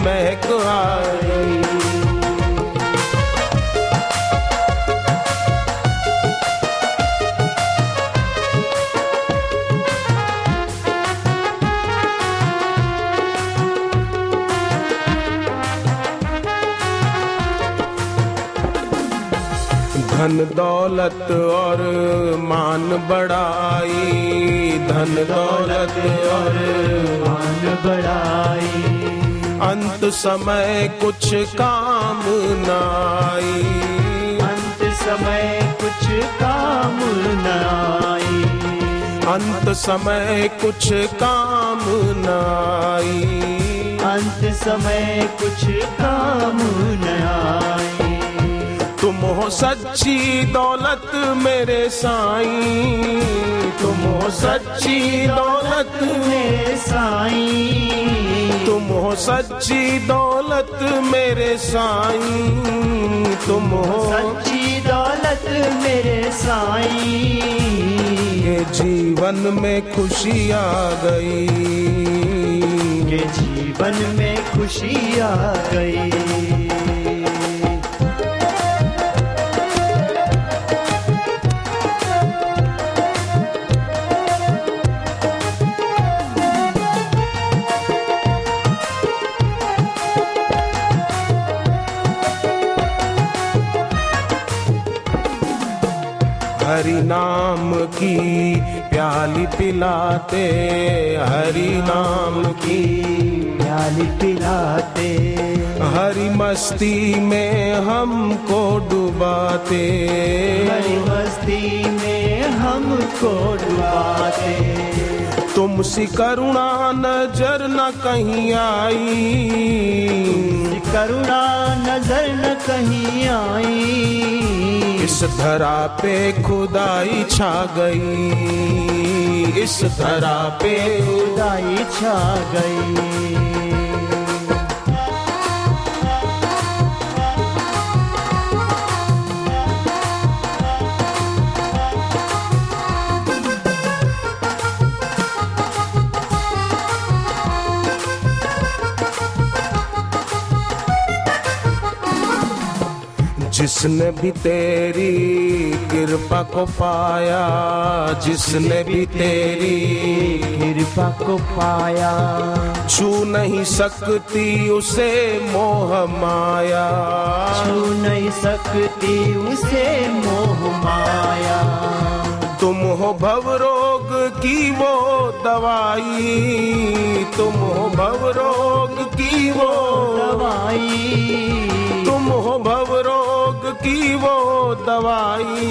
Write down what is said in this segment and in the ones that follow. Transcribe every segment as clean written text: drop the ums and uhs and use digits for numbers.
महक आई। धन दौलत और मान बढ़ाई, धन दौलत और मान बढ़ाई, अंत समय कुछ काम न आई, अंत समय कुछ काम न आई, अंत समय कुछ काम न आई, अंत समय कुछ काम न आई। तुम हो सच्ची दौलत मेरे साईं, तुम हो सच्ची दौलत मेरे साईं, तुम हो सच्ची दौलत मेरे साईं, तुम हो सच्ची दौलत मेरे साईं। ये जीवन में खुशी आ गई, ये जीवन में खुशी आ गई। हरि नाम की प्याली पिलाते, हरि नाम की प्याली पिलाते, हरि मस्ती में हमको डुबाते, हरि मस्ती में हमको डुबाते। तुमसी करुणा नजर न कहीं आई, करुणा नजर न कहीं आई। इस धरा पे खुदाई छा गई, इस धरा पे खुदाई छा गई। जिसने भी तेरी कृपा को पाया, जिसने भी तेरी कृपा को पाया, छू नहीं सकती उसे मोह माया, छू नहीं सकती उसे मोह माया। तुम हो भवरोग की वो दवाई, तुम हो भवरोग की वो दवाई, तुम हो भवरोग की वो दवाई,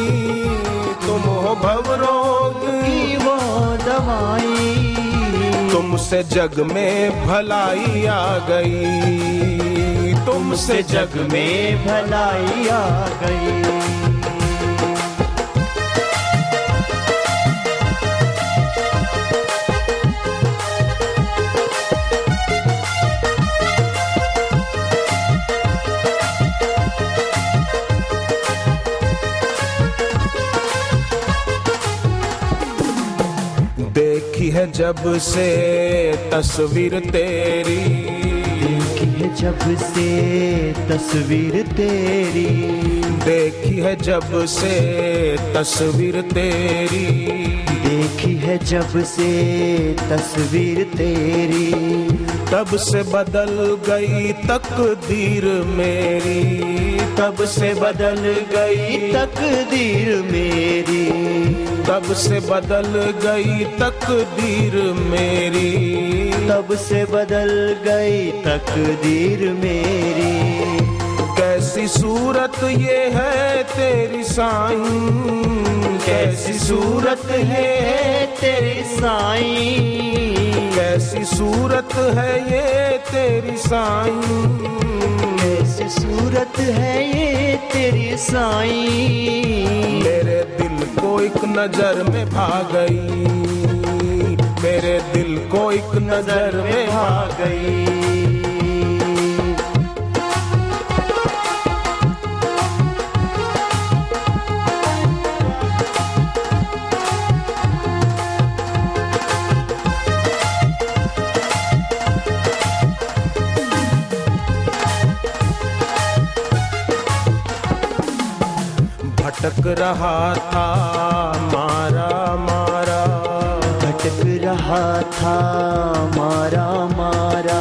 तुम हो भवरोग की वो दवाई। तुमसे जग में भलाई आ गई, तुमसे जग में भलाई आ गई। देखी है जब से तस्वीर तेरी, देखी है जब से तस्वीर तेरी, देखी है जब से तस्वीर तेरी, देखी है जब से तस्वीर तेरी। तब से बदल गई तकदीर मेरी, तब से बदल गई तकदीर मेरी, तब से बदल गई तकदीर मेरी, तब से बदल गई तकदीर मेरी। कैसी सूरत ये है तेरी साईं, कैसी सूरत है तेरी साईं, कैसी सूरत है ये तेरी साईं, कैसी सूरत है ये तेरी साईं। मेरे दिल को एक नजर में भा गई, मेरे दिल को एक नजर में भा गई। भटक रहा था मारा मारा, भटक रहा था मारा मारा,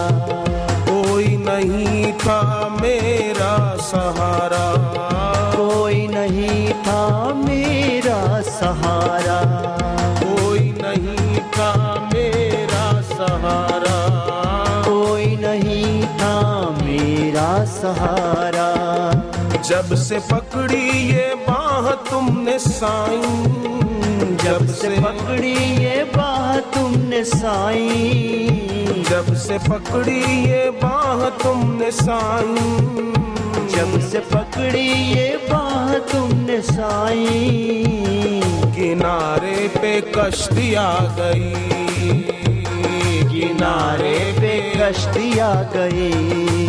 कोई नहीं था मेरा सहारा, कोई नहीं था मेरा सहारा, कोई नहीं था मेरा सहारा, कोई नहीं था मेरा सहारा। जब से पकड़ी ये बाह तुमने साईं, जब से पकड़ी ये बाह तुमने साईं, जब से पकड़ी ये बाह तुमने साईं, जब से पकड़ी ये बाह तुमने साईं, किनारे पे कश्ती आ गई, किनारे पे कश्ती आ गई।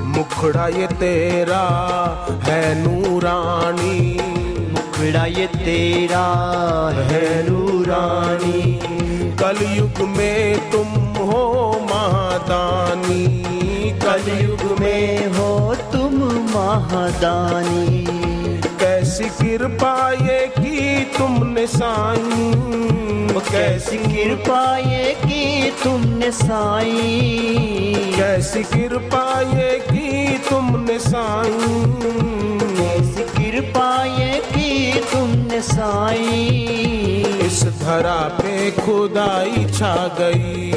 मुखड़ा ये तेरा है नूरानी, मुखड़ा ये तेरा है नूरानी, कलयुग में तुम हो महादानी, कलयुग में हो तुम महादानी। कैसी कृपा ये की तुमने साईं, कैसी कृपा ये की तुमने साईं, कैसी कृपा ये की तुमने साईं, कैसी कृपा ये की तुमने साईं। इस धरा पे खुदाई छा गई,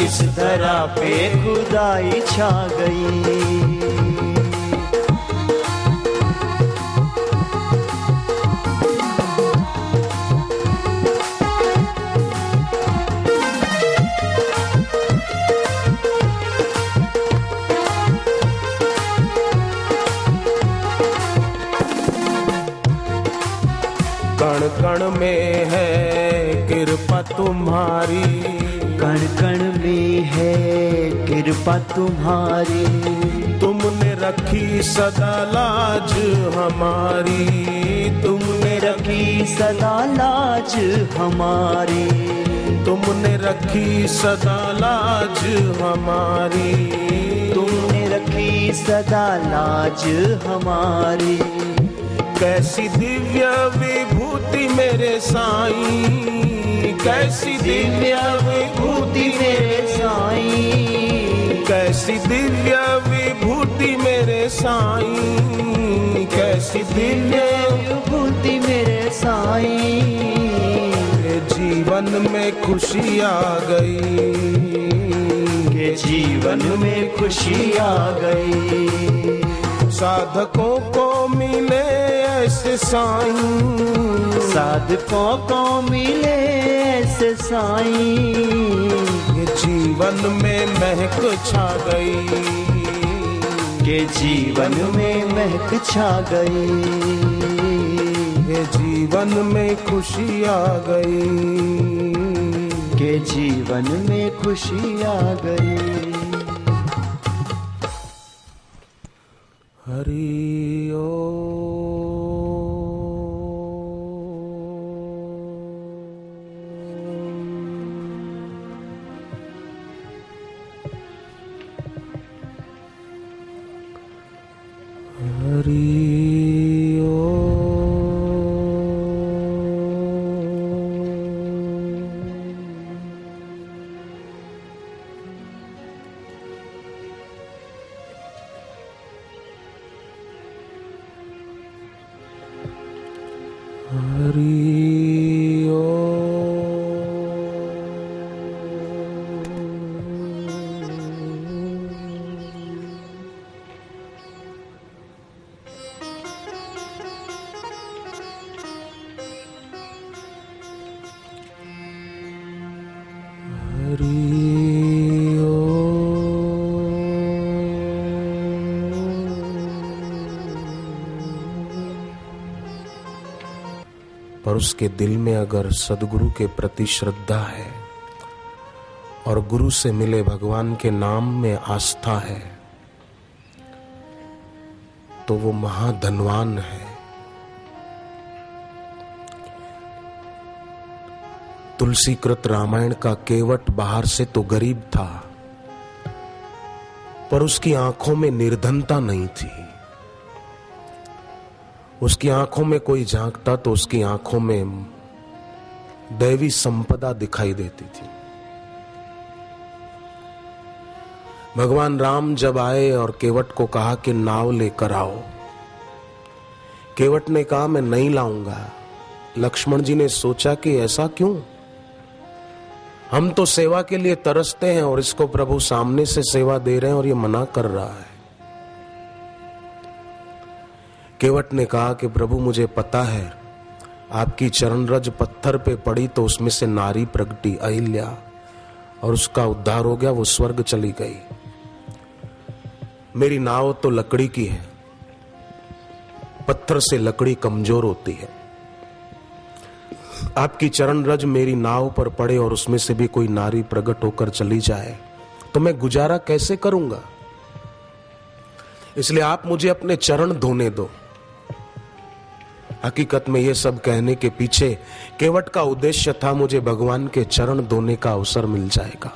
इस धरा पे खुदाई छा गई। कण कण में है कृपा तुम्हारी, कण कण में है कृपा तुम्हारी, तुमने रखी सदा लाज हमारी, तुमने रखी सदा लाज हमारी, तुमने रखी सदा लाज हमारी, तुमने रखी सदा लाज हमारी। कैसी दिव्य विभूति मेरे साईं, कैसी दिव्य विभूति मेरे साईं, कैसी दिव्य विभूति मेरे साईं, कैसी दिव्य विभूति मेरे साईं। के जीवन में खुशी आ गई, के जीवन में खुशी आ गई। साधकों को मिले ऐसे साईं, साधकों को मिले ऐसे साईं, ये जीवन में महक छा गई, के जीवन में महक छा गई। ये जीवन में खुशी आ गई, के जीवन में खुशी आ गई। हरि ओम। हरि ओम। हरि पर उसके दिल में अगर सद्गुरु के प्रति श्रद्धा है और गुरु से मिले भगवान के नाम में आस्था है तो वो महाधनवान है। तुलसीकृत रामायण का केवट बाहर से तो गरीब था, पर उसकी आंखों में निर्धनता नहीं थी। उसकी आंखों में कोई झांकता तो उसकी आंखों में दैवी संपदा दिखाई देती थी। भगवान राम जब आए और केवट को कहा कि नाव लेकर आओ, केवट ने कहा मैं नहीं लाऊंगा। लक्ष्मण जी ने सोचा कि ऐसा क्यों, हम तो सेवा के लिए तरसते हैं और इसको प्रभु सामने से सेवा दे रहे हैं और ये मना कर रहा है। केवट ने कहा कि प्रभु मुझे पता है आपकी चरण रज पत्थर पे पड़ी तो उसमें से नारी प्रगटी अहिल्या और उसका उद्धार हो गया, वो स्वर्ग चली गई। मेरी नाव तो लकड़ी की है, पत्थर से लकड़ी कमजोर होती है। आपकी चरण रज मेरी नाव पर पड़े और उसमें से भी कोई नारी प्रकट होकर चली जाए तो मैं गुजारा कैसे करूंगा, इसलिए आप मुझे अपने चरण धोने दो। हकीकत में यह सब कहने के पीछे केवट का उद्देश्य था, मुझे भगवान के चरण धोने का अवसर मिल जाएगा।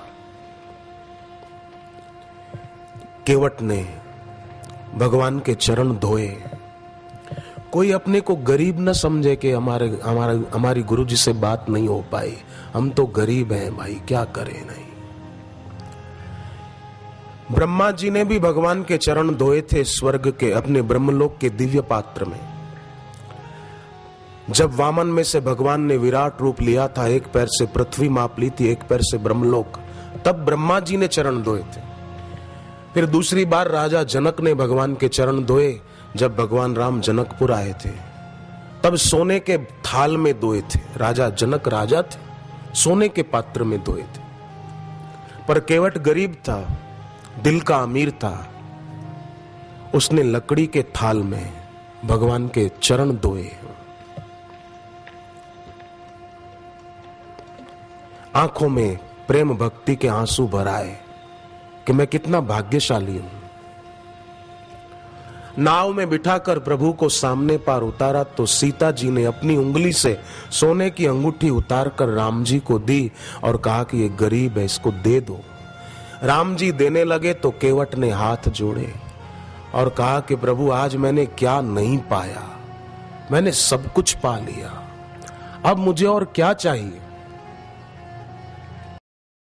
केवट ने भगवान के चरण धोए। कोई अपने को गरीब न समझे कि हमारी गुरु जी से बात नहीं हो पाई, हम तो गरीब हैं भाई, क्या करें। नहीं, ब्रह्मा जी ने भी भगवान के चरण धोए थे स्वर्ग के अपने ब्रह्मलोक के दिव्य पात्र में। जब वामन में से भगवान ने विराट रूप लिया था, एक पैर से पृथ्वी माप ली थी, एक पैर से ब्रह्मलोक, तब ब्रह्मा जी ने चरण धोए थे। फिर दूसरी बार राजा जनक ने भगवान के चरण धोए, जब भगवान राम जनकपुर आए थे, तब सोने के थाल में धोए थे। राजा जनक राजा थे, सोने के पात्र में धोए थे। पर केवट गरीब था, दिल का अमीर था, उसने लकड़ी के थाल में भगवान के चरण धोए। आंखों में प्रेम भक्ति के आंसू भराए कि मैं कितना भाग्यशाली हूं। नाव में बिठाकर प्रभु को सामने पार उतारा तो सीता जी ने अपनी उंगली से सोने की अंगूठी उतारकर राम जी को दी और कहा कि ये गरीब है, इसको दे दो। राम जी देने लगे तो केवट ने हाथ जोड़े और कहा कि प्रभु आज मैंने क्या नहीं पाया, मैंने सब कुछ पा लिया, अब मुझे और क्या चाहिए।